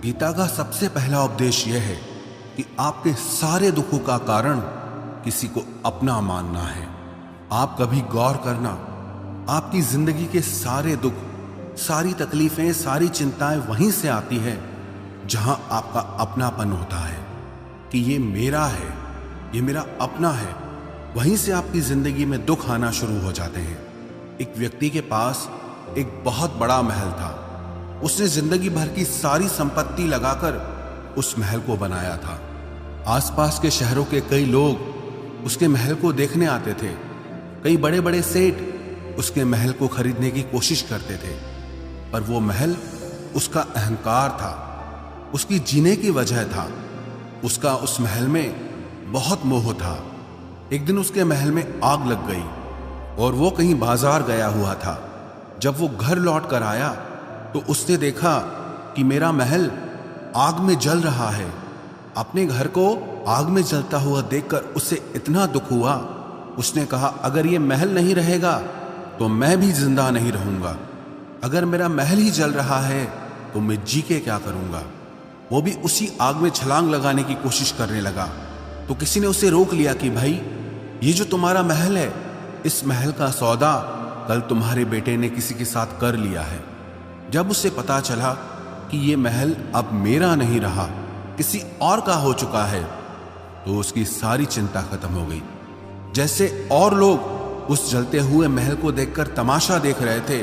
गीता का सबसे पहला उपदेश यह है कि आपके सारे दुखों का कारण किसी को अपना मानना है। आप कभी गौर करना, आपकी जिंदगी के सारे दुख, सारी तकलीफें, सारी चिंताएं वहीं से आती है जहां आपका अपनापन होता है कि ये मेरा है, ये मेरा अपना है। वहीं से आपकी जिंदगी में दुख आना शुरू हो जाते हैं। एक व्यक्ति के पास एक बहुत बड़ा महल था। उसने जिंदगी भर की सारी संपत्ति लगाकर उस महल को बनाया था। आसपास के शहरों के कई लोग उसके महल को देखने आते थे। कई बड़े बड़े सेठ उसके महल को खरीदने की कोशिश करते थे, पर वो महल उसका अहंकार था, उसकी जीने की वजह था। उसका उस महल में बहुत मोह था। एक दिन उसके महल में आग लग गई और वो कहीं बाजार गया हुआ था। जब वो घर लौट कर आया तो उसने देखा कि मेरा महल आग में जल रहा है। अपने घर को आग में जलता हुआ देखकर उसे इतना दुख हुआ। उसने कहा, अगर ये महल नहीं रहेगा तो मैं भी जिंदा नहीं रहूंगा। अगर मेरा महल ही जल रहा है तो मैं जी के क्या करूंगा। वो भी उसी आग में छलांग लगाने की कोशिश करने लगा तो किसी ने उसे रोक लिया कि भाई, ये जो तुम्हारा महल है, इस महल का सौदा कल तुम्हारे बेटे ने किसी के साथ कर लिया है। जब उसे पता चला कि ये महल अब मेरा नहीं रहा, किसी और का हो चुका है, तो उसकी सारी चिंता खत्म हो गई। जैसे और लोग उस जलते हुए महल को देखकर तमाशा देख रहे थे,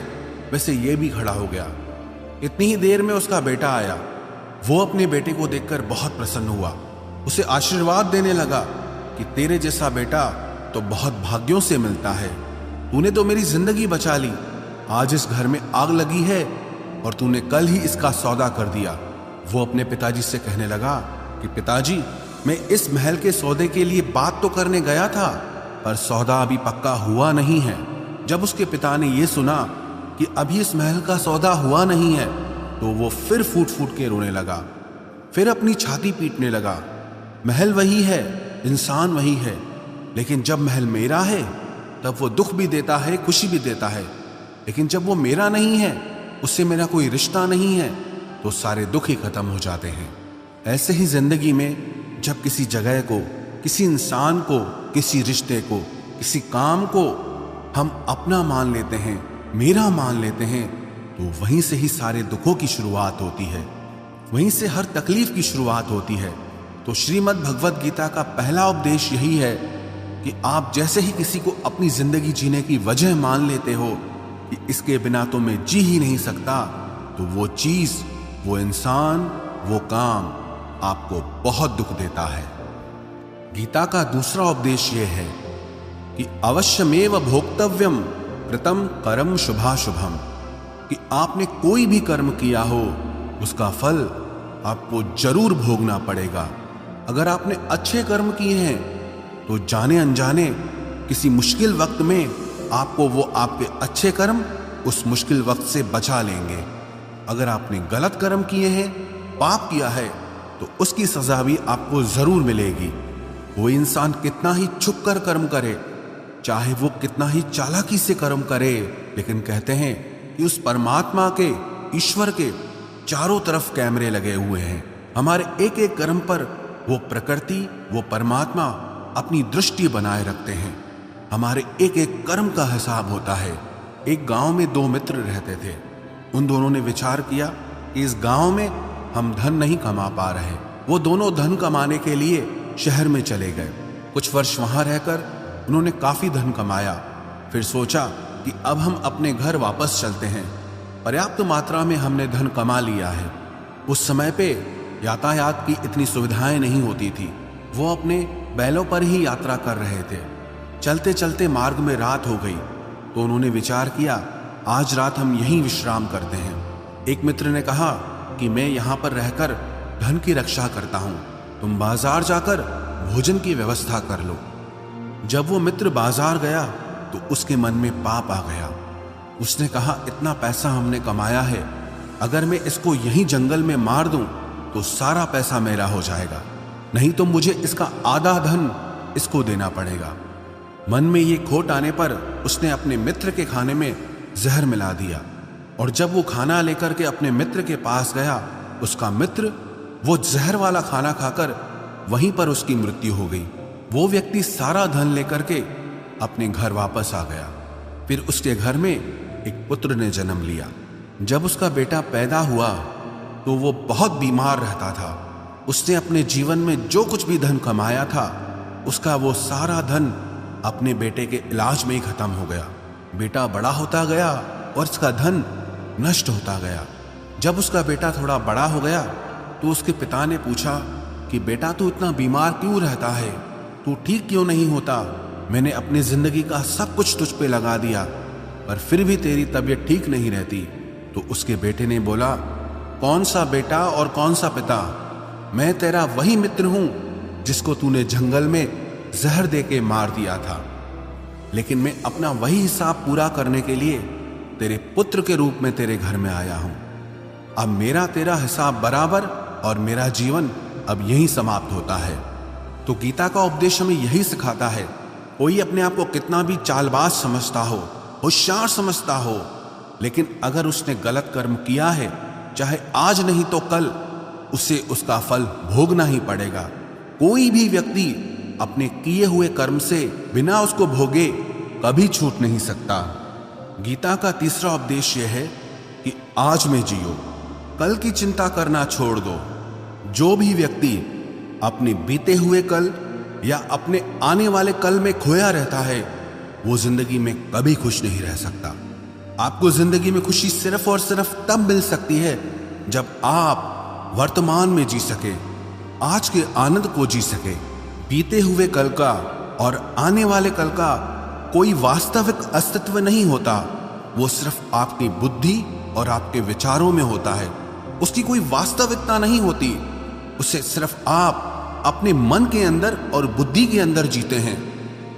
वैसे ये भी खड़ा हो गया। इतनी ही देर में उसका बेटा आया। वो अपने बेटे को देखकर बहुत प्रसन्न हुआ। उसे आशीर्वाद देने लगा कि तेरे जैसा बेटा तो बहुत भाग्यों से मिलता है। तूने तो मेरी जिंदगी बचा ली। आज इस घर में आग लगी है और तूने कल ही इसका सौदा कर दिया। वो अपने पिताजी से कहने लगा कि पिताजी, मैं इस महल के सौदे के लिए बात तो करने गया था, पर सौदा अभी पक्का हुआ नहीं है। जब उसके पिता ने यह सुना कि अभी इस महल का सौदा हुआ नहीं है तो वो फिर फूट फूट के रोने लगा, फिर अपनी छाती पीटने लगा। महल वही है, इंसान वही है, लेकिन जब महल मेरा है तब वो दुख भी देता है, खुशी भी देता है। लेकिन जब वो मेरा नहीं है, उससे मेरा कोई रिश्ता नहीं है, तो सारे दुख ही खत्म हो जाते हैं। ऐसे ही जिंदगी में जब किसी जगह को, किसी इंसान को, किसी रिश्ते को, किसी काम को हम अपना मान लेते हैं, मेरा मान लेते हैं, तो वहीं से ही सारे दुखों की शुरुआत होती है, वहीं से हर तकलीफ की शुरुआत होती है। तो श्रीमद् भगवद गीता का पहला उपदेश यही है कि आप जैसे ही किसी को अपनी जिंदगी जीने की वजह मान लेते हो कि इसके बिना तो मैं जी ही नहीं सकता, तो वो चीज, वो इंसान, वो काम आपको बहुत दुख देता है। गीता का दूसरा उपदेश यह है कि अवश्यमेव भोक्तव्यम कृतं कर्म शुभाशुभम, कि आपने कोई भी कर्म किया हो उसका फल आपको जरूर भोगना पड़ेगा। अगर आपने अच्छे कर्म किए हैं तो जाने अनजाने किसी मुश्किल वक्त में आपको वो आपके अच्छे कर्म उस मुश्किल वक्त से बचा लेंगे। अगर आपने गलत कर्म किए हैं, पाप किया है, तो उसकी सजा भी आपको जरूर मिलेगी। वो इंसान कितना ही छुप कर कर्म करे, चाहे वो कितना ही चालाकी से कर्म करे, लेकिन कहते हैं कि उस परमात्मा के, ईश्वर के चारों तरफ कैमरे लगे हुए हैं। हमारे एक एक कर्म पर वो प्रकृति, वो परमात्मा अपनी दृष्टि बनाए रखते हैं। हमारे एक एक कर्म का हिसाब होता है। एक गांव में दो मित्र रहते थे। उन दोनों ने विचार किया कि इस गांव में हम धन नहीं कमा पा रहे। वो दोनों धन कमाने के लिए शहर में चले गए। कुछ वर्ष वहां रहकर उन्होंने काफी धन कमाया। फिर सोचा कि अब हम अपने घर वापस चलते हैं, पर्याप्त मात्रा में हमने धन कमा लिया है। उस समय पे यातायात की इतनी सुविधाएं नहीं होती थी। वो अपने बैलों पर ही यात्रा कर रहे थे। चलते चलते मार्ग में रात हो गई तो उन्होंने विचार किया, आज रात हम यहीं विश्राम करते हैं। एक मित्र ने कहा कि मैं यहाँ पर रहकर धन की रक्षा करता हूँ, तुम बाजार जाकर भोजन की व्यवस्था कर लो। जब वो मित्र बाजार गया तो उसके मन में पाप आ गया। उसने कहा, इतना पैसा हमने कमाया है, अगर मैं इसको यहीं जंगल में मार दूं तो सारा पैसा मेरा हो जाएगा, नहीं तो मुझे इसका आधा धन इसको देना पड़ेगा। मन में ये खोट आने पर उसने अपने मित्र के खाने में जहर मिला दिया और जब वो खाना लेकर के अपने मित्र के पास गया उसका मित्र वो जहर वाला खाना खाकर वहीं पर उसकी मृत्यु हो गई। वो व्यक्ति सारा धन लेकर के अपने घर वापस आ गया। फिर उसके घर में एक पुत्र ने जन्म लिया। जब उसका बेटा पैदा हुआ तो वो बहुत बीमार रहता था। उसने अपने जीवन में जो कुछ भी धन कमाया था उसका वो सारा धन अपने बेटे के इलाज में ही खत्म हो गया। बेटा बड़ा होता गया और इसका धन नष्ट होता गया। जब उसका बेटा थोड़ा बड़ा हो गया तो उसके पिता ने पूछा कि बेटा तू इतना बीमार क्यों रहता है, तू ठीक क्यों नहीं होता? मैंने अपनी जिंदगी का सब कुछ तुझ पे लगा दिया पर फिर भी तेरी तबीयत ठीक नहीं रहती। तो उसके बेटे ने बोला, कौन सा बेटा और कौन सा पिता? मैं तेरा वही मित्र हूं जिसको तूने जंगल में जहर दे के मार दिया था, लेकिन मैं अपना वही हिसाब पूरा करने के लिए तेरे पुत्र के रूप में तेरे घर में आया हूं। अब मेरा तेरा हिसाब बराबर और मेरा जीवन अब यही समाप्त होता है। तो गीता का उपदेश हमें यही सिखाता है, कोई अपने आप को कितना भी चालबाज समझता हो, होशियार समझता हो, लेकिन अगर उसने गलत कर्म किया है, चाहे आज नहीं तो कल उसे उसका फल भोगना ही पड़ेगा। कोई भी व्यक्ति अपने किए हुए कर्म से बिना उसको भोगे कभी छूट नहीं सकता। गीता का तीसरा उपदेश यह है कि आज में जियो, कल की चिंता करना छोड़ दो। जो भी व्यक्ति अपने बीते हुए कल या अपने आने वाले कल में खोया रहता है वो जिंदगी में कभी खुश नहीं रह सकता। आपको जिंदगी में खुशी सिर्फ और सिर्फ तब मिल सकती है जब आप वर्तमान में जी सके, आज के आनंद को जी सके। बीते हुए कल का और आने वाले कल का कोई वास्तविक अस्तित्व नहीं होता, वो सिर्फ आपकी बुद्धि और आपके विचारों में होता है। उसकी कोई वास्तविकता नहीं होती, उसे सिर्फ आप अपने मन के अंदर और बुद्धि के अंदर जीते हैं।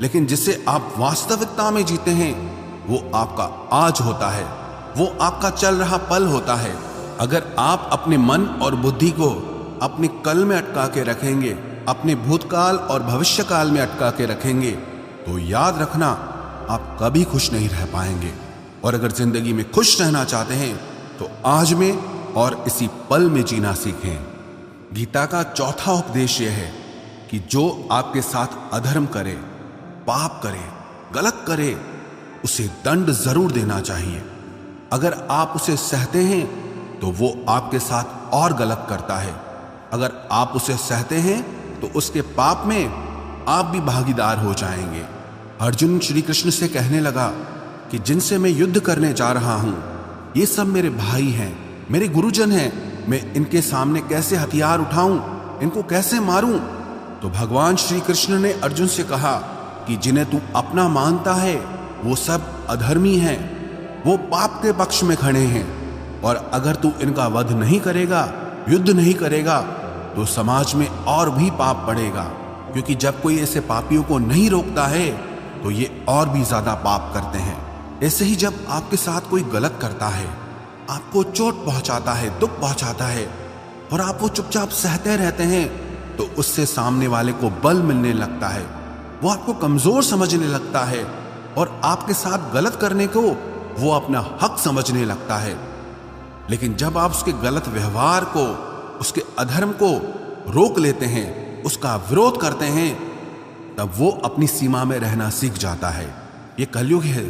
लेकिन जिसे आप वास्तविकता में जीते हैं वो आपका आज होता है, वो आपका चल रहा पल होता है। अगर आप अपने मन और बुद्धि को अपने कल में अटका के रखेंगे, अपने भूतकाल और भविष्यकाल में अटका के रखेंगे, तो याद रखना आप कभी खुश नहीं रह पाएंगे। और अगर जिंदगी में खुश रहना चाहते हैं तो आज में और इसी पल में जीना सीखें। गीता का चौथा उपदेश यह है कि जो आपके साथ अधर्म करे, पाप करे, गलत करे, उसे दंड जरूर देना चाहिए। अगर आप उसे सहते हैं तो वो आपके साथ और गलत करता है। अगर आप उसे सहते हैं तो उसके पाप में आप भी भागीदार हो जाएंगे। अर्जुन श्री कृष्ण से कहने लगा कि जिनसे मैं युद्ध करने जा रहा हूं ये सब मेरे भाई हैं, मेरे गुरुजन हैं, मैं इनके सामने कैसे हथियार उठाऊं, इनको कैसे मारूं? तो भगवान श्री कृष्ण ने अर्जुन से कहा कि जिन्हें तू अपना मानता है वो सब अधर्मी हैं, वो पाप के पक्ष में खड़े हैं, और अगर तू इनका वध नहीं करेगा, युद्ध नहीं करेगा, तो समाज में और भी पाप बढ़ेगा। क्योंकि जब कोई ऐसे पापियों को नहीं रोकता है तो ये और भी ज्यादा पाप करते हैं। ऐसे ही जब आपके साथ कोई गलत करता है, आपको चोट पहुंचाता है, दुख पहुंचाता है, और आप वो चुपचाप सहते रहते हैं, तो उससे सामने वाले को बल मिलने लगता है, वो आपको कमजोर समझने लगता है और आपके साथ गलत करने को वो अपना हक समझने लगता है। लेकिन जब आप उसके गलत व्यवहार को, उसके अधर्म को रोक लेते हैं, उसका विरोध करते हैं, तब वो अपनी सीमा में रहना सीख जाता है। ये कलयुग है।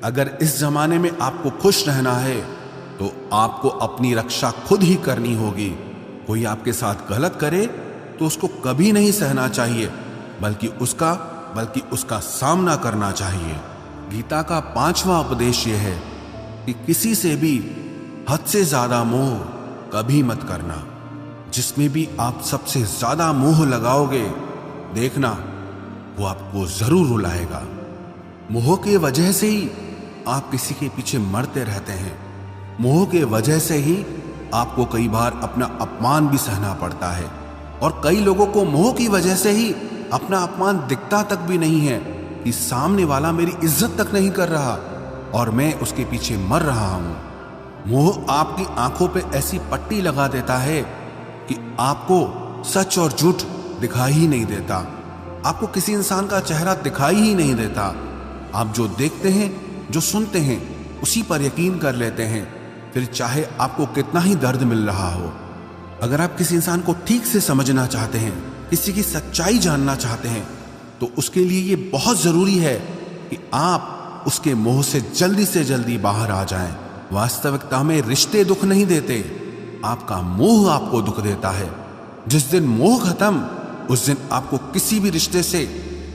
अगर इस जमाने में आपको खुश रहना है तो आपको अपनी रक्षा खुद ही करनी होगी। कोई आपके साथ गलत करे तो उसको कभी नहीं सहना चाहिए, बल्कि उसका सामना करना चाहिए। गीता का पांचवा उपदेश यह है कि किसी से भी हद से ज्यादा मोह कभी मत करना। जिसमें भी आप सबसे ज्यादा मोह लगाओगे, देखना वो आपको जरूर रुलाएगा। मोह के वजह से ही आप किसी के पीछे मरते रहते हैं। मोह के वजह से ही आपको कई बार अपना अपमान भी सहना पड़ता है, और कई लोगों को मोह की वजह से ही अपना अपमान दिखता तक भी नहीं है कि सामने वाला मेरी इज्जत तक नहीं कर रहा और मैं उसके पीछे मर रहा हूं। मोह आपकी आंखों पे ऐसी पट्टी लगा देता है कि आपको सच और झूठ दिखाई ही नहीं देता। आपको किसी इंसान का चेहरा दिखाई ही नहीं देता। आप जो देखते हैं, जो सुनते हैं, उसी पर यकीन कर लेते हैं, फिर चाहे आपको कितना ही दर्द मिल रहा हो। अगर आप किसी इंसान को ठीक से समझना चाहते हैं, किसी की सच्चाई जानना चाहते हैं, तो उसके लिए ये बहुत जरूरी है कि आप उसके मोह से जल्दी बाहर आ जाएं। वास्तविकता में रिश्ते दुख नहीं देते, आपका मोह आपको दुख देता है। जिस दिन मोह खत्म, उस दिन आपको किसी भी रिश्ते से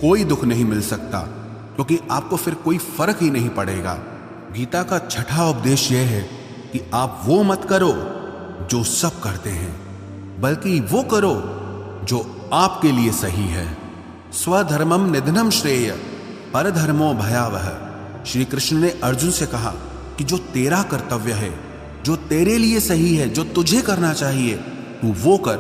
कोई दुख नहीं मिल सकता, क्योंकि आपको फिर कोई फर्क ही नहीं पड़ेगा। गीता का छठा उपदेश यह है कि आप वो मत करो जो सब करते हैं, बल्कि वो करो जो आपके लिए सही है। स्वधर्मम निधनम श्रेय परधर्मो भयावह। श्री कृष्ण ने अर्जुन से कहा कि जो तेरा कर्तव्य है, जो तेरे लिए सही है, जो तुझे करना चाहिए, तू वो कर।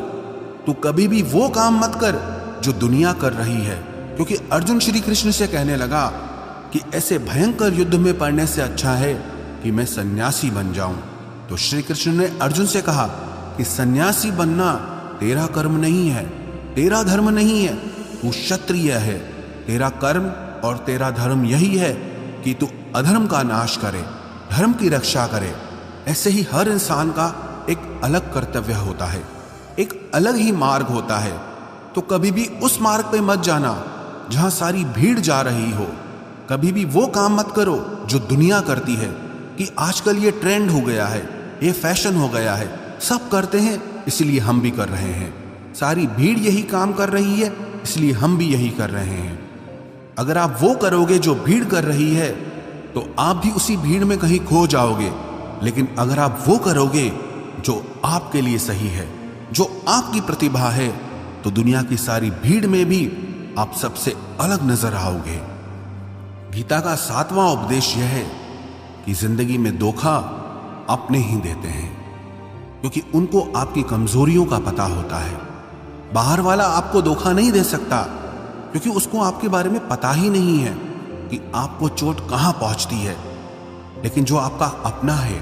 तू कभी भी वो काम मत कर जो दुनिया कर रही है, क्योंकि अर्जुन श्री कृष्ण से कहने लगा कि ऐसे भयंकर युद्ध में पड़ने से अच्छा है कि मैं सन्यासी बन जाऊं। तो श्री कृष्ण ने अर्जुन से कहा कि सन्यासी बनना तेरा कर्म नहीं है, तेरा धर्म नहीं है, तू क्षत्रिय है। तेरा कर्म और तेरा धर्म यही है कि तू अधर्म का नाश करे, धर्म की रक्षा करे। ऐसे ही हर इंसान का एक अलग कर्तव्य होता है, एक अलग ही मार्ग होता है। तो कभी भी उस मार्ग पे मत जाना जहां सारी भीड़ जा रही हो। कभी भी वो काम मत करो जो दुनिया करती है, कि आजकल ये ट्रेंड हो गया है, ये फैशन हो गया है, सब करते हैं इसलिए हम भी कर रहे हैं। सारी भीड़ यही काम कर रही है इसलिए हम भी यही कर रहे हैं। अगर आप वो करोगे जो भीड़ कर रही है, तो आप भी उसी भीड़ में कहीं खो जाओगे। लेकिन अगर आप वो करोगे जो आपके लिए सही है, जो आपकी प्रतिभा है, तो दुनिया की सारी भीड़ में भी आप सबसे अलग नजर आओगे। गीता का सातवां उपदेश यह है कि जिंदगी में धोखा अपने ही देते हैं, क्योंकि उनको आपकी कमजोरियों का पता होता है। बाहर वाला आपको धोखा नहीं दे सकता, क्योंकि उसको आपके बारे में पता ही नहीं है कि आपको चोट कहां पहुंचती है। लेकिन जो आपका अपना है,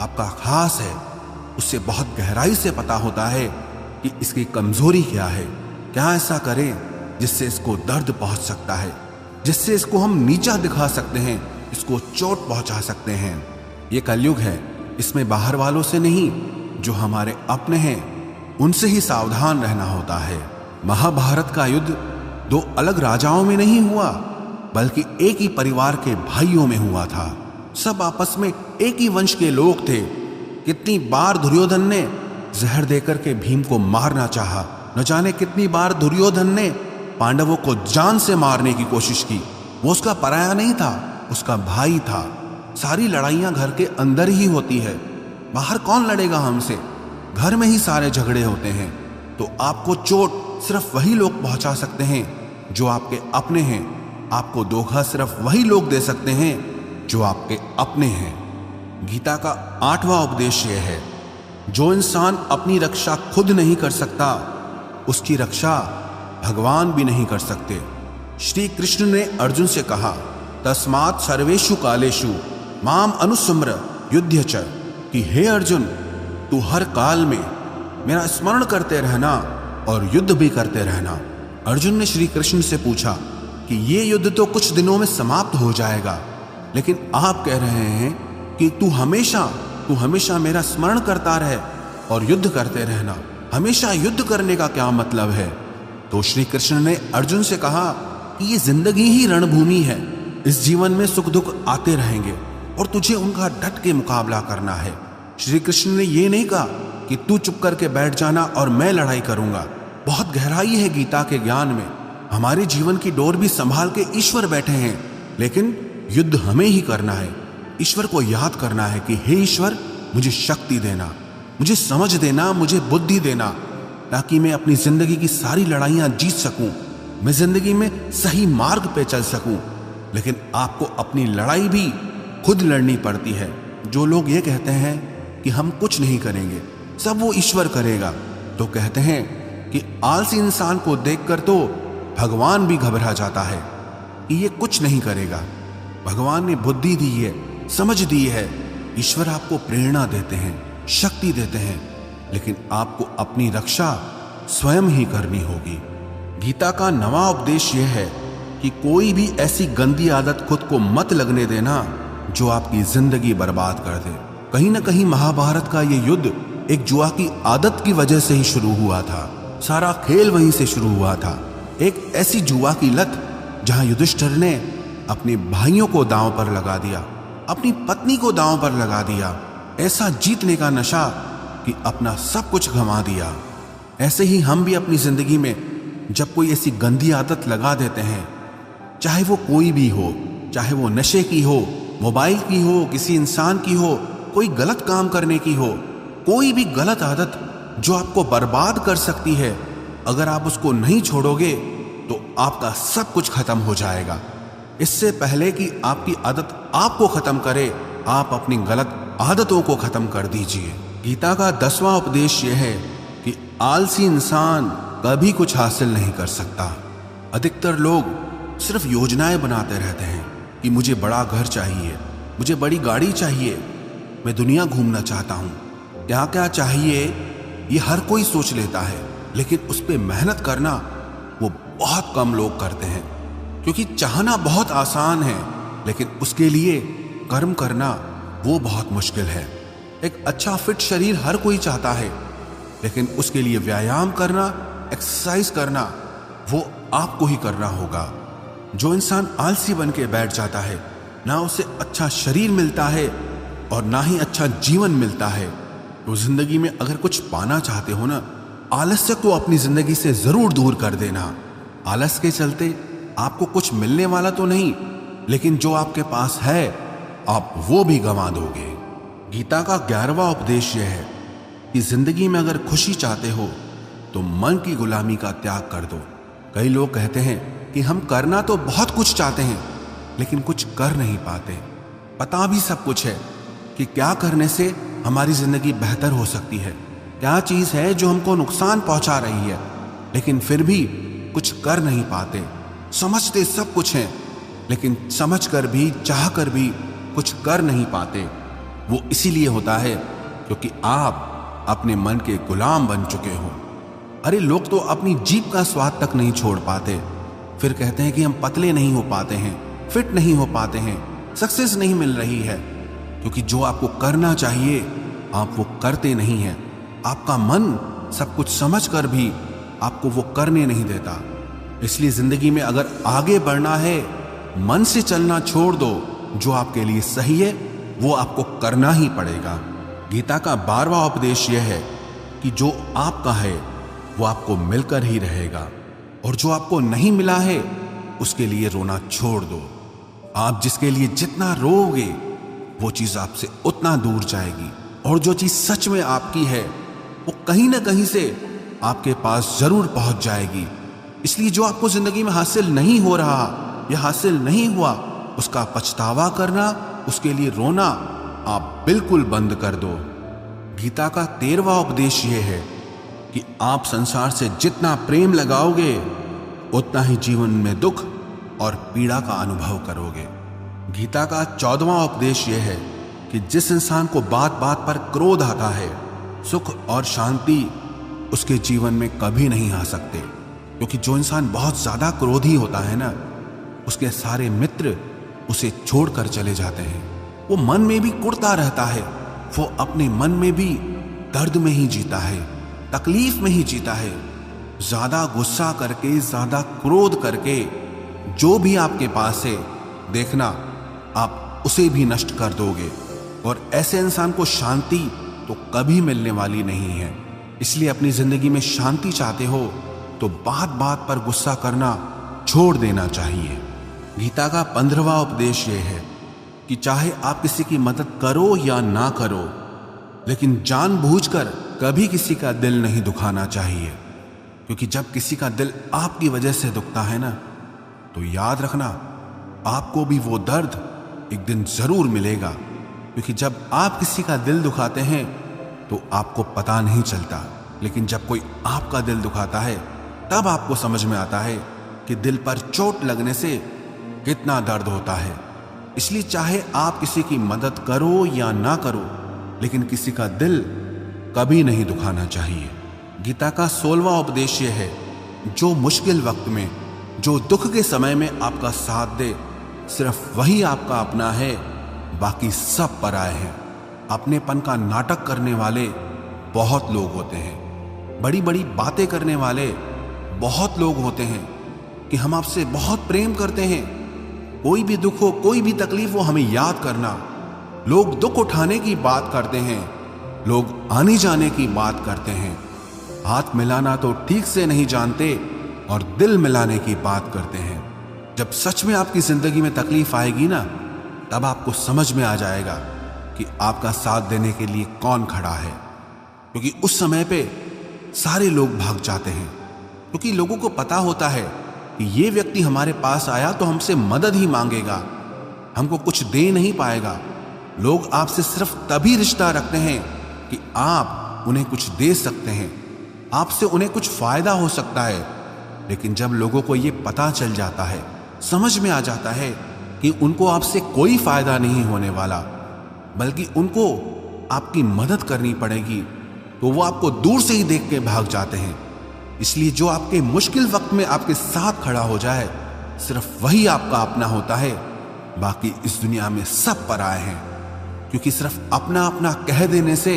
आपका खास है, उससे बहुत गहराई से पता होता है कि इसकी कमजोरी क्या है, क्या ऐसा करें जिससे इसको दर्द पहुंच सकता है, जिससे इसको हम नीचा दिखा सकते हैं, इसको चोट पहुंचा सकते हैं। ये कलयुग है, इसमें बाहर वालों से नहीं, जो हमारे अपने हैं उनसे ही सावधान रहना होता है। महाभारत का युद्ध दो अलग राजाओं में नहीं हुआ, बल्कि एक ही परिवार के भाइयों में हुआ था। सब आपस में एक ही वंश के लोग थे। कितनी बार दुर्योधन ने जहर देकर के भीम को मारना चाहा, न जाने कितनी बार दुर्योधन ने पांडवों को जान से मारने की कोशिश की। वो उसका पराया नहीं था, उसका भाई था। सारी लड़ाइयां घर के अंदर ही होती है, बाहर कौन लड़ेगा हमसे? घर में ही सारे झगड़े होते हैं। तो आपको चोट सिर्फ वही लोग पहुंचा सकते हैं जो आपके अपने हैं। आपको धोखा सिर्फ वही लोग दे सकते हैं जो आपके अपने हैं। गीता का आठवां उपदेश यह है, जो इंसान अपनी रक्षा खुद नहीं कर सकता, उसकी रक्षा भगवान भी नहीं कर सकते। श्री कृष्ण ने अर्जुन से कहा, तस्मात् सर्वेषु कालेषु माम अनुस्मर युध्य च, कि हे अर्जुन, तू हर काल में मेरा स्मरण करते रहना और युद्ध भी करते रहना। अर्जुन ने श्री कृष्ण से पूछा कि ये युद्ध तो कुछ दिनों में समाप्त हो जाएगा, लेकिन आप कह रहे हैं कि तू हमेशा मेरा स्मरण करता रहे और युद्ध करते रहना। हमेशा युद्ध करने का क्या मतलब है? तो श्री कृष्ण ने अर्जुन से कहा कि ये जिंदगी ही रणभूमि है। इस जीवन में सुख दुख आते रहेंगे और तुझे उनका डट के मुकाबला करना है। श्री कृष्ण ने ये नहीं कहा कि तू चुप करके बैठ जाना और मैं लड़ाई करूंगा। बहुत गहराई है गीता के ज्ञान में। हमारे जीवन की डोर भी संभाल के ईश्वर बैठे हैं, लेकिन युद्ध हमें ही करना है। ईश्वर को याद करना है कि हे ईश्वर, मुझे शक्ति देना, मुझे समझ देना, मुझे बुद्धि देना, ताकि मैं अपनी जिंदगी की सारी लड़ाइयां जीत सकूं, मैं जिंदगी में सही मार्ग पे चल सकूं। लेकिन आपको अपनी लड़ाई भी खुद लड़नी पड़ती है। जो लोग ये कहते हैं कि हम कुछ नहीं करेंगे, सब वो ईश्वर करेगा, तो कहते हैं कि आलसी इंसान को देखकर तो भगवान भी घबरा जाता है कि ये कुछ नहीं करेगा। भगवान ने बुद्धि दी है, समझ दी है। ईश्वर आपको प्रेरणा देते हैं, शक्ति देते हैं, लेकिन आपको अपनी रक्षा स्वयं ही करनी होगी। गीता का नवा उपदेश यह है कि कोई भी ऐसी गंदी आदत खुद को मत लगने देना जो आपकी जिंदगी बर्बाद कर दे। कहीं ना कहीं महाभारत का ये युद्ध एक जुआ की आदत की वजह से ही शुरू हुआ था। सारा खेल वहीं से शुरू हुआ था। एक ऐसी जुआ की लत जहां युधिष्ठिर ने अपने भाइयों को दांव पर लगा दिया, अपनी पत्नी को दांव पर लगा दिया। ऐसा जीतने का नशा कि अपना सब कुछ गंवा दिया। ऐसे ही हम भी अपनी जिंदगी में जब कोई ऐसी गंदी आदत लगा देते हैं, चाहे वो कोई भी हो, चाहे वो नशे की हो, मोबाइल की हो, किसी इंसान की हो, कोई गलत काम करने की हो, कोई भी गलत आदत जो आपको बर्बाद कर सकती है, अगर आप उसको नहीं छोड़ोगे तो आपका सब कुछ खत्म हो जाएगा। इससे पहले कि आपकी आदत आपको खत्म करे, आप अपनी गलत आदतों को खत्म कर दीजिए। गीता का 10वां उपदेश यह है कि आलसी इंसान कभी कुछ हासिल नहीं कर सकता। अधिकतर लोग सिर्फ योजनाएं बनाते रहते हैं कि मुझे बड़ा घर चाहिए, मुझे बड़ी गाड़ी चाहिए, मैं दुनिया घूमना चाहता हूँ, क्या क्या चाहिए ये हर कोई सोच लेता है, लेकिन उस पर मेहनत करना वो बहुत कम लोग करते हैं। क्योंकि चाहना बहुत आसान है, लेकिन उसके लिए कर्म करना वो बहुत मुश्किल है। एक अच्छा फिट शरीर हर कोई चाहता है, लेकिन उसके लिए व्यायाम करना, एक्सरसाइज करना वो आपको ही करना होगा। जो इंसान आलसी बन के बैठ जाता है, ना उसे अच्छा शरीर मिलता है और ना ही अच्छा जीवन मिलता है। तो जिंदगी में अगर कुछ पाना चाहते हो ना, आलस्य को अपनी जिंदगी से जरूर दूर कर देना। आलस के चलते आपको कुछ मिलने वाला तो नहीं, लेकिन जो आपके पास है आप वो भी गंवा दोगे। गीता का 11वां उपदेश यह है कि जिंदगी में अगर खुशी चाहते हो तो मन की गुलामी का त्याग कर दो। कई लोग कहते हैं कि हम करना तो बहुत कुछ चाहते हैं, लेकिन कुछ कर नहीं पाते। पता भी सब कुछ है कि क्या करने से हमारी जिंदगी बेहतर हो सकती है, क्या चीज है जो हमको नुकसान पहुंचा रही है, लेकिन फिर भी कुछ कर नहीं पाते। समझते सब कुछ है, लेकिन समझ कर भी, चाह कर भी कुछ कर नहीं पाते। वो इसीलिए होता है क्योंकि आप अपने मन के गुलाम बन चुके हो। अरे लोग तो अपनी जीभ का स्वाद तक नहीं छोड़ पाते, फिर कहते हैं कि हम पतले नहीं हो पाते हैं, फिट नहीं हो पाते हैं, सक्सेस नहीं मिल रही है। क्योंकि जो आपको करना चाहिए आप वो करते नहीं हैं। आपका मन सब कुछ समझ कर भी आपको वो करने नहीं देता। इसलिए जिंदगी में अगर आगे बढ़ना है, मन से चलना छोड़ दो। जो आपके लिए सही है वो आपको करना ही पड़ेगा। गीता का 12वां उपदेश यह है कि जो आपका है वो आपको मिलकर ही रहेगा, और जो आपको नहीं मिला है उसके लिए रोना छोड़ दो। आप जिसके लिए जितना रोओगे वो चीज आपसे उतना दूर जाएगी, और जो चीज सच में आपकी है वो कहीं ना कहीं से आपके पास जरूर पहुंच जाएगी। इसलिए जो आपको जिंदगी में हासिल नहीं हो रहा या हासिल नहीं हुआ, उसका पछतावा करना, उसके लिए रोना आप बिल्कुल बंद कर दो। गीता का 13वां उपदेश यह है कि आप संसार से जितना प्रेम लगाओगे उतना ही जीवन में दुख और पीड़ा का अनुभव करोगे। गीता का 14वां उपदेश यह है कि जिस इंसान को बात बात पर क्रोध आता है, सुख और शांति उसके जीवन में कभी नहीं आ सकते। क्योंकि जो इंसान बहुत ज्यादा क्रोधी होता है ना, उसके सारे मित्र उसे छोड़कर चले जाते हैं। वो मन में भी कुढ़ता रहता है, वो अपने मन में भी दर्द में ही जीता है, तकलीफ में ही जीता है। ज्यादा गुस्सा करके, ज्यादा क्रोध करके जो भी आपके पास है, देखना आप उसे भी नष्ट कर दोगे। और ऐसे इंसान को शांति तो कभी मिलने वाली नहीं है। इसलिए अपनी जिंदगी में शांति चाहते हो तो बात बात पर गुस्सा करना छोड़ देना चाहिए। गीता का 15वां उपदेश यह है कि चाहे आप किसी की मदद करो या ना करो, लेकिन जानबूझकर कभी किसी का दिल नहीं दुखाना चाहिए। क्योंकि जब किसी का दिल आपकी वजह से दुखता है ना, तो याद रखना आपको भी वो दर्द एक दिन जरूर मिलेगा। क्योंकि जब आप किसी का दिल दुखाते हैं तो आपको पता नहीं चलता, लेकिन जब कोई आपका दिल दुखाता है तब आपको समझ में आता है कि दिल पर चोट लगने से कितना दर्द होता है। इसलिए चाहे आप किसी की मदद करो या ना करो, लेकिन किसी का दिल कभी नहीं दुखाना चाहिए। गीता का 16वां उपदेश यह है, जो मुश्किल वक्त में, जो दुख के समय में आपका साथ दे, सिर्फ वही आपका अपना है, बाकी सब पराए हैं। अपनेपन का नाटक करने वाले बहुत लोग होते हैं, बड़ी बड़ी बातें करने वाले बहुत लोग होते हैं कि हम आपसे बहुत प्रेम करते हैं। कोई भी दुख हो, कोई भी तकलीफ हो, हमें याद करना। लोग दुख उठाने की बात करते हैं, लोग आने जाने की बात करते हैं, हाथ मिलाना तो ठीक से नहीं जानते और दिल मिलाने की बात करते हैं। जब सच में आपकी जिंदगी में तकलीफ आएगी ना, तब आपको समझ में आ जाएगा कि आपका साथ देने के लिए कौन खड़ा है। क्योंकि उस समय पे सारे लोग भाग जाते हैं, क्योंकि लोगों को पता होता है कि ये व्यक्ति हमारे पास आया तो हमसे मदद ही मांगेगा, हमको कुछ दे नहीं पाएगा। लोग आपसे सिर्फ तभी रिश्ता रखते हैं कि आप उन्हें कुछ दे सकते हैं, आपसे उन्हें कुछ फायदा हो सकता है। लेकिन जब लोगों को ये पता चल जाता है, समझ में आ जाता है कि उनको आपसे कोई फायदा नहीं होने वाला, बल्कि उनको आपकी मदद करनी पड़ेगी, तो वो आपको दूर से ही देख के भाग जाते हैं। इसलिए जो आपके मुश्किल वक्त में आपके साथ खड़ा हो जाए, सिर्फ वही आपका अपना होता है। बाकी इस दुनिया में सब पराए हैं, क्योंकि सिर्फ अपना अपना कह देने से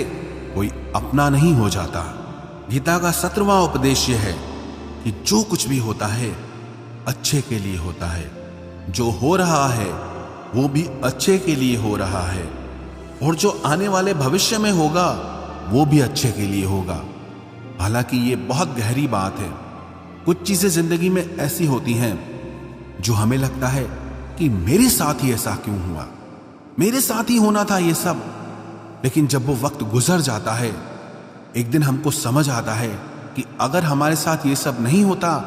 कोई अपना नहीं हो जाता। गीता का 17वां उपदेश यह है कि जो कुछ भी होता है अच्छे के लिए होता है, जो हो रहा है वो भी अच्छे के लिए हो रहा है, और जो आने वाले भविष्य में होगा वो भी अच्छे के लिए होगा। हालांकि ये बहुत गहरी बात है। कुछ चीजें जिंदगी में ऐसी होती हैं जो हमें लगता है कि मेरे साथ ही ऐसा क्यों हुआ, मेरे साथ ही होना था ये सब। लेकिन जब वो वक्त गुजर जाता है, एक दिन हमको समझ आता है कि अगर हमारे साथ ये सब नहीं होता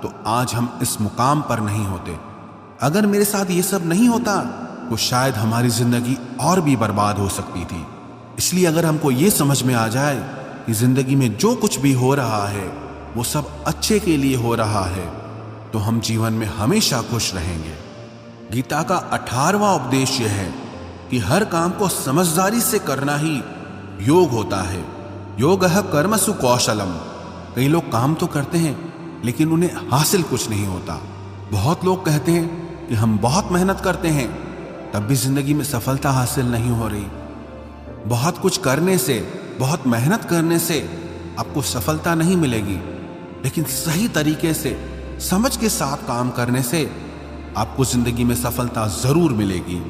तो आज हम इस मुकाम पर नहीं होते। अगर मेरे साथ ये सब नहीं होता तो शायद हमारी जिंदगी और भी बर्बाद हो सकती थी। इसलिए अगर हमको ये समझ में आ जाए कि जिंदगी में जो कुछ भी हो रहा है वो सब अच्छे के लिए हो रहा है, तो हम जीवन में हमेशा खुश रहेंगे। गीता का 18वां उपदेश यह है कि हर काम को समझदारी से करना ही योग होता है। योगः कर्मसु कौशलम। कई लोग काम तो करते हैं लेकिन उन्हें हासिल कुछ नहीं होता। बहुत लोग कहते हैं कि हम बहुत मेहनत करते हैं, तब भी जिंदगी में सफलता हासिल नहीं हो रही। बहुत कुछ करने से, बहुत मेहनत करने से आपको सफलता नहीं मिलेगी, लेकिन सही तरीके से समझ के साथ काम करने से आपको जिंदगी में सफलता जरूर मिलेगी।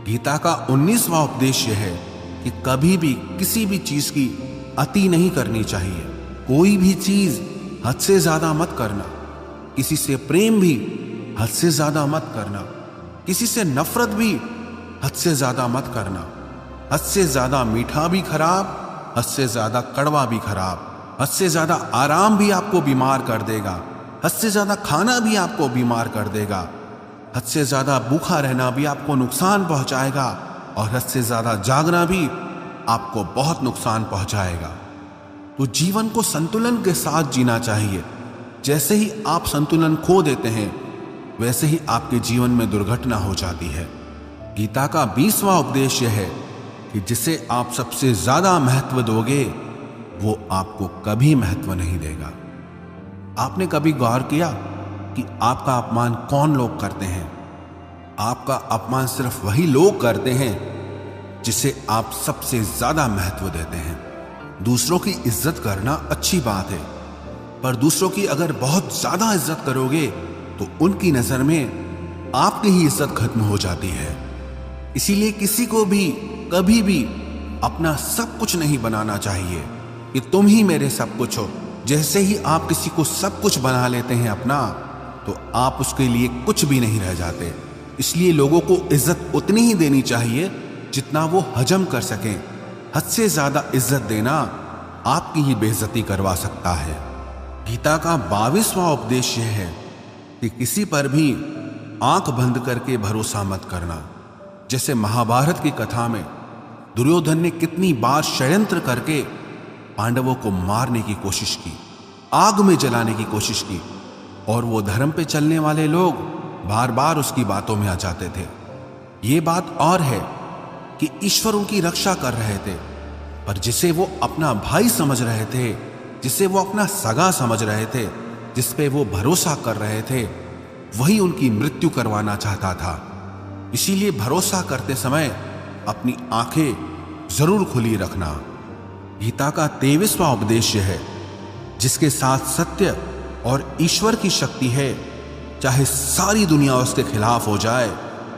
गीता का 19वां उपदेश यह है कि कभी भी किसी भी चीज की अति नहीं करनी चाहिए। कोई भी चीज हद से ज्यादा मत करना। किसी से प्रेम भी हद से ज्यादा मत करना। किसी से नफरत भी हद से ज्यादा मत करना। हद से ज्यादा मीठा भी खराब, हद से ज्यादा कड़वा भी खराब। हद से ज्यादा आराम भी आपको बीमार कर देगा, हद से ज्यादा खाना भी आपको बीमार कर देगा। हद से ज्यादा भूखा रहना भी आपको नुकसान पहुंचाएगा, और हद से ज्यादा जागना भी आपको बहुत नुकसान पहुंचाएगा। तो जीवन को संतुलन के साथ जीना चाहिए। जैसे ही आप संतुलन खो देते हैं, वैसे ही आपके जीवन में दुर्घटना हो जाती है। गीता का 20वां उपदेश यह है कि जिसे आप सबसे ज्यादा महत्व दोगे, वो आपको कभी महत्व नहीं देगा। आपने कभी गौर किया कि आपका अपमान कौन लोग करते हैं? आपका अपमान सिर्फ वही लोग करते हैं जिसे आप सबसे ज्यादा महत्व देते हैं। दूसरों की इज्जत करना अच्छी बात है, पर दूसरों की अगर बहुत ज्यादा इज्जत करोगे तो उनकी नजर में आपकी ही इज्जत खत्म हो जाती है। इसीलिए किसी को भी कभी भी अपना सब कुछ नहीं बनाना चाहिए कि तुम ही मेरे सब कुछ हो। जैसे ही आप किसी को सब कुछ बना लेते हैं अपना, तो आप उसके लिए कुछ भी नहीं रह जाते। इसलिए लोगों को इज्जत उतनी ही देनी चाहिए जितना वो हजम कर सकें। हद से ज्यादा इज्जत देना आपकी ही बेइज्जती करवा सकता है। गीता का 22वां उपदेश यह है कि किसी पर भी आंख बंद करके भरोसा मत करना। जैसे महाभारत की कथा में दुर्योधन ने कितनी बार षड्यंत्र करके पांडवों को मारने की कोशिश की, आग में जलाने की कोशिश की, और वो धर्म पे चलने वाले लोग बार बार उसकी बातों में आ जाते थे। ये बात और है कि ईश्वर उनकी रक्षा कर रहे थे, पर जिसे वो अपना भाई समझ रहे थे, जिसे वो अपना सगा समझ रहे थे, जिस पे वो भरोसा कर रहे थे, वही उनकी मृत्यु करवाना चाहता था। इसीलिए भरोसा करते समय अपनी आंखें जरूर खुली रखना। गीता का 23वां उपदेश है, जिसके साथ सत्य और ईश्वर की शक्ति है, चाहे सारी दुनिया उसके खिलाफ हो जाए,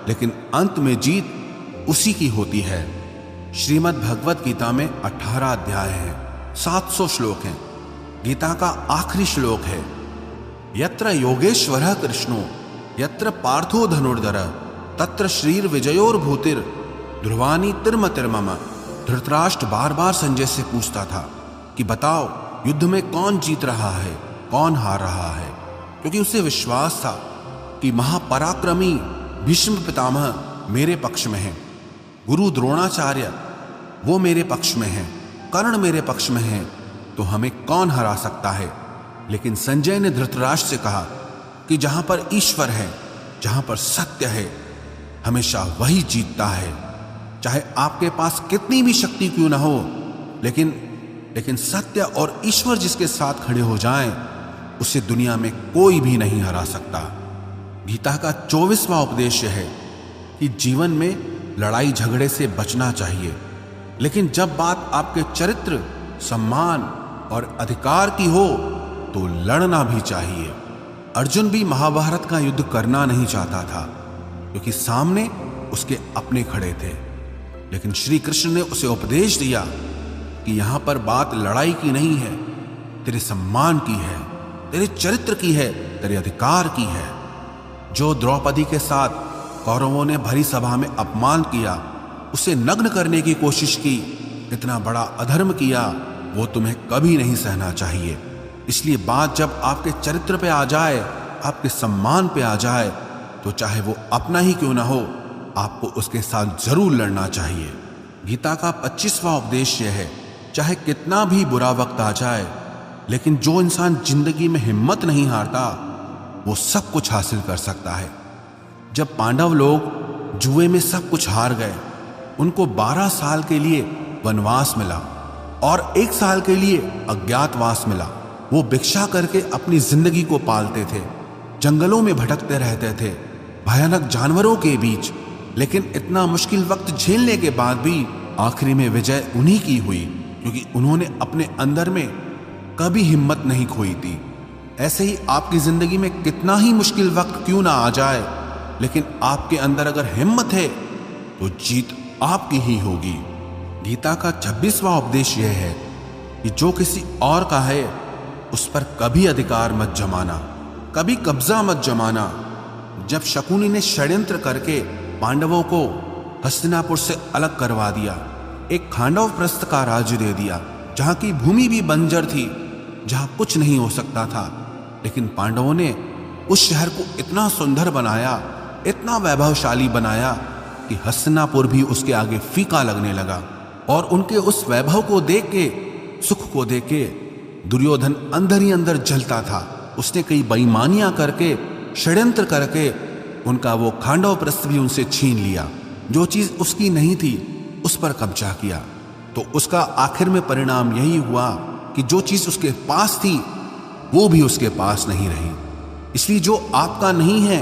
लेकिन अंत में जीत उसी की होती है। श्रीमद् भगवत गीता में 18 अध्याय हैं, 700 श्लोक हैं। गीता का आखिरी श्लोक है, यत्र योगेश्वरः कृष्णो यत्र पार्थो धनुर्धर तत्र श्रीर विजयोर्भूतिर ध्रुवानी तिर्म तिर्मम। धृतराष्ट्र बार बार संजय से पूछता था कि बताओ युद्ध में कौन जीत रहा है, कौन हार रहा है, क्योंकि उसे विश्वास था कि महापराक्रमी भीष्म पितामह मेरे पक्ष में हैं, गुरु द्रोणाचार्य वो मेरे पक्ष में हैं, कर्ण मेरे पक्ष में हैं, तो हमें कौन हरा सकता है। लेकिन संजय ने धृतराष्ट्र से कहा कि जहां पर ईश्वर है, जहां पर सत्य है, हमेशा वही जीतता है। चाहे आपके पास कितनी भी शक्ति क्यों ना हो, लेकिन सत्य और ईश्वर जिसके साथ खड़े हो जाएं, उसे दुनिया में कोई भी नहीं हरा सकता। गीता का 24वां उपदेश है कि जीवन में लड़ाई झगड़े से बचना चाहिए, लेकिन जब बात आपके चरित्र, सम्मान और अधिकार की हो तो लड़ना भी चाहिए। अर्जुन भी महाभारत का युद्ध करना नहीं चाहता था, क्योंकि सामने उसके अपने खड़े थे, लेकिन श्री कृष्ण ने उसे उपदेश दिया कि यहां पर बात लड़ाई की नहीं है, तेरे सम्मान की है, तेरे चरित्र की है, तेरे अधिकार की है। जो द्रौपदी के साथ कौरवों ने भरी सभा में अपमान किया, उसे नग्न करने की कोशिश की, इतना बड़ा अधर्म किया, वो तुम्हें कभी नहीं सहना चाहिए। इसलिए बात जब आपके चरित्र पे आ जाए, आपके सम्मान पे आ जाए, तो चाहे वो अपना ही क्यों ना हो, आपको उसके साथ जरूर लड़ना चाहिए। गीता का 25वां उपदेश यह है, चाहे कितना भी बुरा वक्त आ जाए, लेकिन जो इंसान जिंदगी में हिम्मत नहीं हारता, वो सब कुछ हासिल कर सकता है। जब पांडव लोग जुए में सब कुछ हार गए, उनको 12 साल के लिए वनवास मिला और 1 साल के लिए अज्ञातवास मिला। वो भिक्षा करके अपनी जिंदगी को पालते थे, जंगलों में भटकते रहते थे, भयानक जानवरों के बीच, लेकिन इतना मुश्किल वक्त झेलने के बाद भी आखिरी में विजय उन्हीं की हुई, क्योंकि उन्होंने अपने अंदर में कभी हिम्मत नहीं खोई थी। ऐसे ही आपकी जिंदगी में कितना ही मुश्किल वक्त क्यों ना आ जाए, लेकिन आपके अंदर अगर हिम्मत है तो जीत आपकी ही होगी। गीता का 26वां उपदेश यह है कि जो किसी और का है उस पर कभी अधिकार मत जमाना, कभी कब्जा मत जमाना। जब शकुनी ने षड्यंत्र करके पांडवों को हस्तिनापुर से अलग करवा दिया, एक खांडव प्रस्थ का राज्य दे दिया, जहां की भूमि भी बंजर थी, जहां कुछ नहीं हो सकता था, लेकिन पांडवों ने उस शहर को इतना सुंदर बनाया, इतना वैभवशाली बनाया कि हस्तिनापुर भी उसके आगे फीका लगने लगा। और उनके उस वैभव को देख के, सुख को देख के दुर्योधन अंदर ही अंदर जलता था। उसने कई बेईमानियां करके, षड्यंत्र करके उनका वो खांडव प्रस्थ भी उनसे छीन लिया। जो चीज उसकी नहीं थी उस पर कब्जा किया। तो उसका आखिर में परिणाम यही हुआ कि जो चीज उसके पास थी वो भी उसके पास नहीं रही। इसलिए जो आपका नहीं है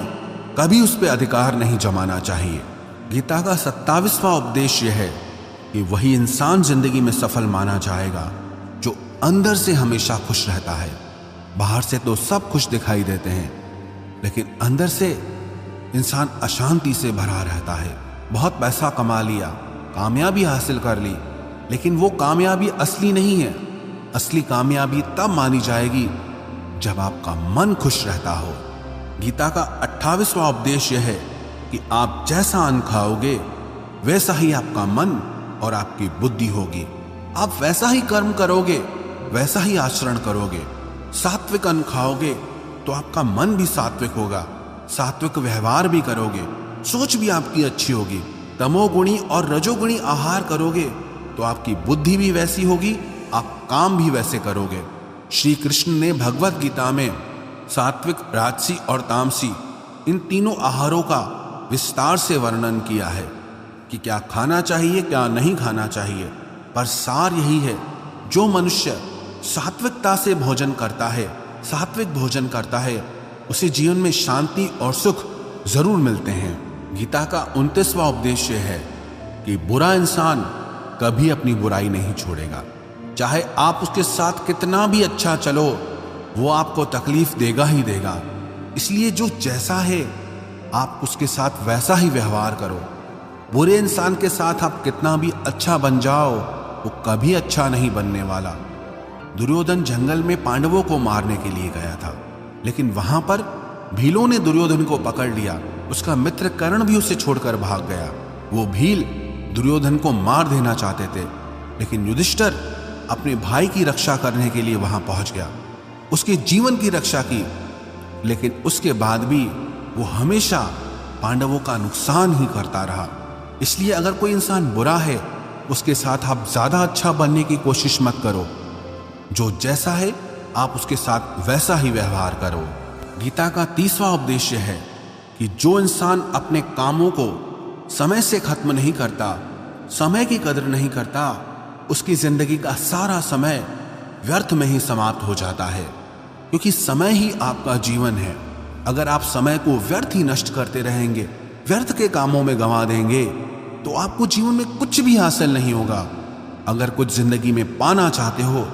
कभी उस पर अधिकार नहीं जमाना चाहिए। गीता का 27वां उपदेश यह है कि वही इंसान जिंदगी में सफल माना जाएगा जो अंदर से हमेशा खुश रहता है। बाहर से तो सब खुश दिखाई देते हैं, लेकिन अंदर से इंसान अशांति से भरा रहता है। बहुत पैसा कमा लिया, कामयाबी हासिल कर ली, लेकिन वो कामयाबी असली नहीं है। असली कामयाबी तब मानी जाएगी जब आपका मन खुश रहता हो। गीता का 28वां उपदेश यह है कि आप जैसा अन्न खाओगे वैसा ही आपका मन और आपकी बुद्धि होगी। आप वैसा ही कर्म करोगे, वैसा ही आचरण करोगे। सात्विक अन्न खाओगे तो आपका मन भी सात्विक होगा, सात्विक व्यवहार भी करोगे, सोच भी आपकी अच्छी होगी। तमोगुणी और रजोगुणी आहार करोगे तो आपकी बुद्धि भी वैसी होगी, आप काम भी वैसे करोगे। श्री कृष्ण ने भगवत गीता में सात्विक, राजसी और तामसी इन तीनों आहारों का विस्तार से वर्णन किया है कि क्या खाना चाहिए, क्या नहीं खाना चाहिए। पर सार यही है, जो मनुष्य सात्विकता से भोजन करता है, सात्विक भोजन करता है, उसे जीवन में शांति और सुख जरूर मिलते हैं। गीता का 29वां उपदेश है कि बुरा इंसान कभी अपनी बुराई नहीं छोड़ेगा, चाहे आप उसके साथ कितना भी अच्छा चलो, वो आपको तकलीफ देगा ही देगा। इसलिए जो जैसा है आप उसके साथ वैसा ही व्यवहार करो। बुरे इंसान के साथ आप कितना भी अच्छा बन जाओ, वो कभी अच्छा नहीं बनने वाला। दुर्योधन जंगल में पांडवों को मारने के लिए गया था, लेकिन वहां पर भीलों ने दुर्योधन को पकड़ लिया। उसका मित्र कर्ण भी उसे छोड़कर भाग गया। वो भील दुर्योधन को मार देना चाहते थे, लेकिन युधिष्ठिर अपने भाई की रक्षा करने के लिए वहां पहुंच गया, उसके जीवन की रक्षा की। लेकिन उसके बाद भी वो हमेशा पांडवों का नुकसान ही करता रहा। इसलिए अगर कोई इंसान बुरा है, उसके साथ आप ज्यादा अच्छा बनने की कोशिश मत करो। जो जैसा है आप उसके साथ वैसा ही व्यवहार करो। गीता का 30वां उपदेश है कि जो इंसान अपने कामों को समय से खत्म नहीं करता, समय की कदर नहीं करता, उसकी जिंदगी का सारा समय व्यर्थ में ही समाप्त हो जाता है। क्योंकि समय ही आपका जीवन है। अगर आप समय को व्यर्थ ही नष्ट करते रहेंगे, व्यर्थ के कामों में गंवा देंगे, तो आपको जीवन में कुछ भी हासिल नहीं होगा। अगर कुछ जिंदगी में पाना चाहते हो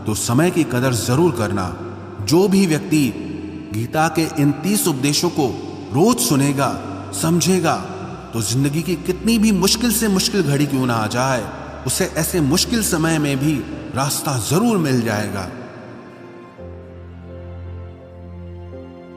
तो समय की कदर जरूर करना। जो भी व्यक्ति गीता के इन 30 उपदेशों को रोज सुनेगा, समझेगा, तो जिंदगी की कितनी भी मुश्किल से मुश्किल घड़ी क्यों ना आ जाए, उसे ऐसे मुश्किल समय में भी रास्ता जरूर मिल जाएगा।